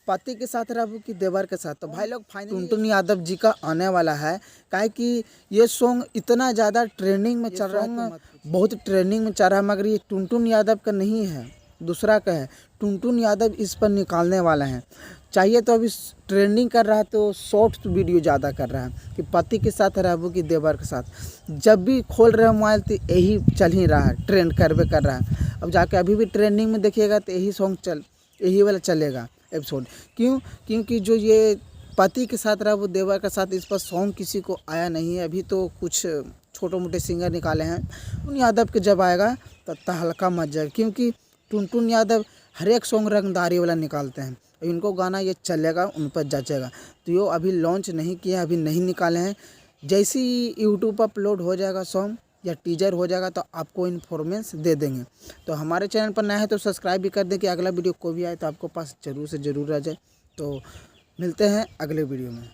पति के साथ रहबू कि देवर के साथ। तो भाई लोग फाइनली टुनटुन यादव जी का आने वाला है, काहे कि ये सॉन्ग इतना ज़्यादा ट्रेंडिंग में चल रहा है, बहुत ट्रेंडिंग में चल रहा है, मगर ये टुनटुन यादव का नहीं है, दूसरा का है। टुनटुन यादव इस पर निकालने वाला है। चाहिए तो अभी ट्रेंडिंग कर रहा है तो शॉर्ट वीडियो ज़्यादा कर रहा है कि पति के साथ रहबू कि देवर के साथ। जब भी खोल रहे मोबाइल तो यही चल ही रहा है, ट्रेंड कर रहा है। अब जाके अभी भी ट्रेंडिंग में देखिएगा तो यही सॉन्ग यही वाला चलेगा एपिसोड। क्योंकि जो ये पति के साथ रहा वो देवर के साथ, इस पर सॉन्ग किसी को आया नहीं है अभी। तो कुछ छोटे मोटे सिंगर निकाले हैं। टुनटुन यादव के जब आएगा तो तहलका मच जाएगा, क्योंकि टुनटुन यादव हर एक सॉन्ग रंगदारी वाला निकालते हैं। इनको गाना ये चलेगा, उन पर जचेगा। तो ये अभी लॉन्च नहीं किया, अभी नहीं निकाले हैं। जैसे ही यूट्यूब पर अपलोड हो जाएगा सॉन्ग या टीजर हो जाएगा तो आपको इन्फॉर्मेशन दे देंगे। तो हमारे चैनल पर नया है तो सब्सक्राइब भी कर दें कि अगला वीडियो कोई भी आए तो आपको पास ज़रूर से ज़रूर आ जाए। तो मिलते हैं अगले वीडियो में।